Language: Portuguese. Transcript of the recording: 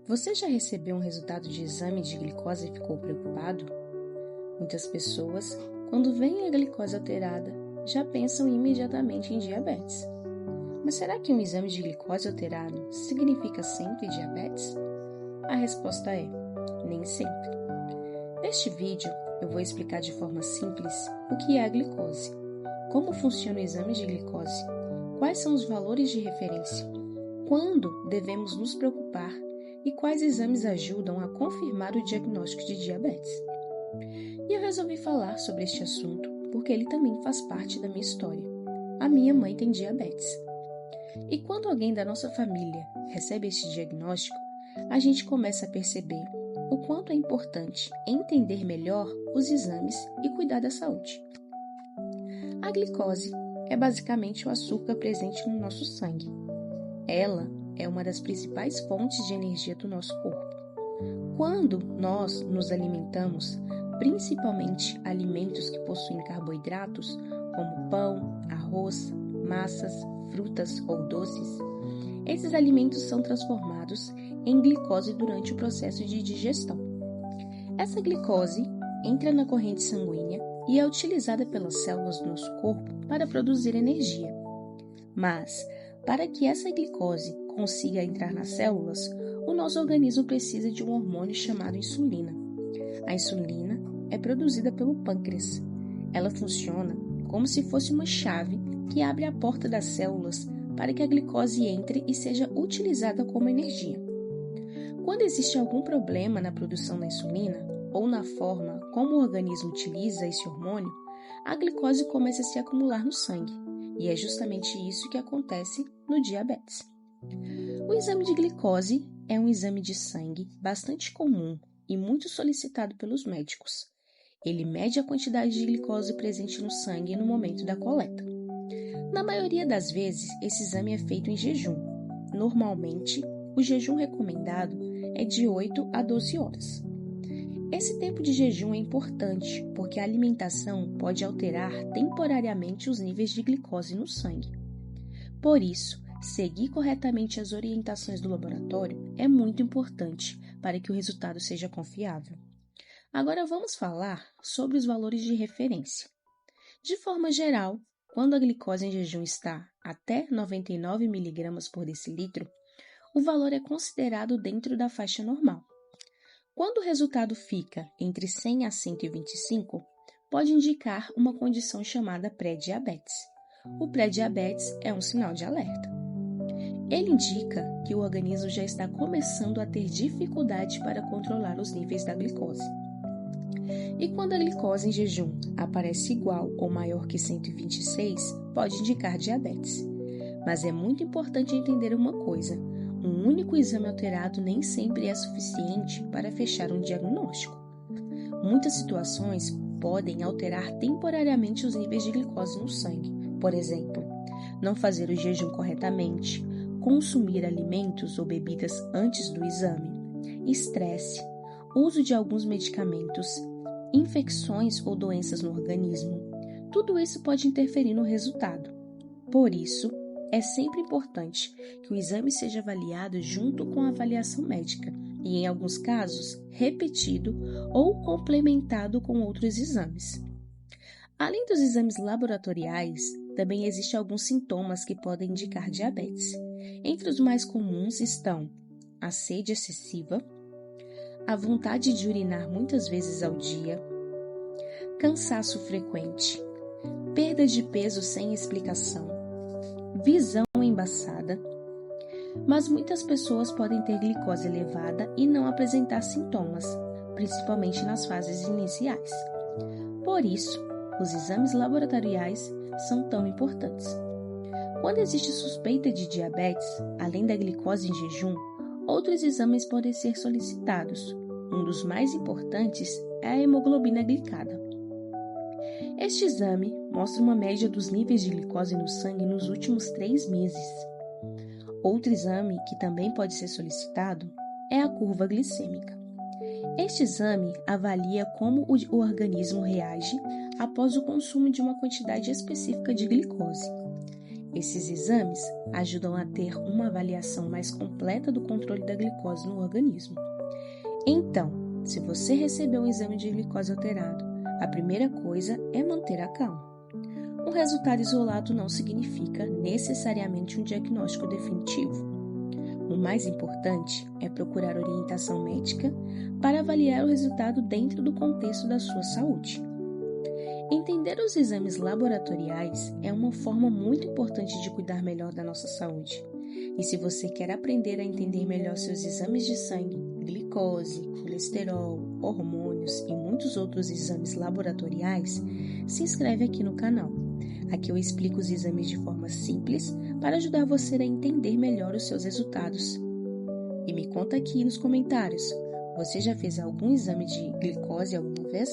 Você já recebeu um resultado de exame de glicose e ficou preocupado? Muitas pessoas, quando veem a glicose alterada, já pensam imediatamente em diabetes. Mas será que um exame de glicose alterado significa sempre diabetes? A resposta é: nem sempre. Neste vídeo, eu vou explicar de forma simples o que é a glicose, como funciona o exame de glicose, quais são os valores de referência, quando devemos nos preocupar e quais exames ajudam a confirmar o diagnóstico de diabetes. E eu resolvi falar sobre este assunto porque ele também faz parte da minha história. A minha mãe tem diabetes. E quando alguém da nossa família recebe este diagnóstico, a gente começa a perceber o quanto é importante entender melhor os exames e cuidar da saúde. A glicose é basicamente o açúcar presente no nosso sangue. Ela é uma das principais fontes de energia do nosso corpo. Quando nós nos alimentamos, principalmente alimentos que possuem carboidratos, como pão, arroz, massas, frutas ou doces, esses alimentos são transformados em glicose durante o processo de digestão. Essa glicose entra na corrente sanguínea e é utilizada pelas células do nosso corpo para produzir energia. Mas, para que essa glicose consiga entrar nas células, o nosso organismo precisa de um hormônio chamado insulina. A insulina é produzida pelo pâncreas. Ela funciona como se fosse uma chave que abre a porta das células para que a glicose entre e seja utilizada como energia. Quando existe algum problema na produção da insulina ou na forma como o organismo utiliza esse hormônio, a glicose começa a se acumular no sangue, e é justamente isso que acontece no diabetes. O exame de glicose é um exame de sangue bastante comum e muito solicitado pelos médicos. Ele mede a quantidade de glicose presente no sangue no momento da coleta. Na maioria das vezes, esse exame é feito em jejum. Normalmente, o jejum recomendado é de 8 a 12 horas. Esse tempo de jejum é importante porque a alimentação pode alterar temporariamente os níveis de glicose no sangue. Por isso, seguir corretamente as orientações do laboratório é muito importante para que o resultado seja confiável. Agora vamos falar sobre os valores de referência. De forma geral, quando a glicose em jejum está até 99 mg por decilitro, o valor é considerado dentro da faixa normal. Quando o resultado fica entre 100 a 125, pode indicar uma condição chamada pré-diabetes. O pré-diabetes é um sinal de alerta. Ele indica que o organismo já está começando a ter dificuldade para controlar os níveis da glicose. E quando a glicose em jejum aparece igual ou maior que 126, pode indicar diabetes. Mas é muito importante entender uma coisa: um único exame alterado nem sempre é suficiente para fechar um diagnóstico. Muitas situações podem alterar temporariamente os níveis de glicose no sangue. Por exemplo, não fazer o jejum corretamente, consumir alimentos ou bebidas antes do exame, estresse, uso de alguns medicamentos, infecções ou doenças no organismo. Tudo isso pode interferir no resultado. Por isso, é sempre importante que o exame seja avaliado junto com a avaliação médica e, em alguns casos, repetido ou complementado com outros exames. Além dos exames laboratoriais, também existem alguns sintomas que podem indicar diabetes. Entre os mais comuns estão a sede excessiva, a vontade de urinar muitas vezes ao dia, cansaço frequente, perda de peso sem explicação, visão embaçada, mas muitas pessoas podem ter glicose elevada e não apresentar sintomas, principalmente nas fases iniciais. Por isso, os exames laboratoriais são tão importantes. Quando existe suspeita de diabetes, além da glicose em jejum, outros exames podem ser solicitados. Um dos mais importantes é a hemoglobina glicada. Este exame mostra uma média dos níveis de glicose no sangue nos últimos 3 meses. Outro exame que também pode ser solicitado é a curva glicêmica. Este exame avalia como o organismo reage após o consumo de uma quantidade específica de glicose. Esses exames ajudam a ter uma avaliação mais completa do controle da glicose no organismo. Então, se você recebeu um exame de glicose alterado, a primeira coisa é manter a calma. Um resultado isolado não significa necessariamente um diagnóstico definitivo. O mais importante é procurar orientação médica para avaliar o resultado dentro do contexto da sua saúde. Entender os exames laboratoriais é uma forma muito importante de cuidar melhor da nossa saúde. E se você quer aprender a entender melhor seus exames de sangue, glicose, colesterol, hormônios e muitos outros exames laboratoriais, se inscreve aqui no canal. Aqui eu explico os exames de forma simples para ajudar você a entender melhor os seus resultados. E me conta aqui nos comentários, você já fez algum exame de glicose alguma vez?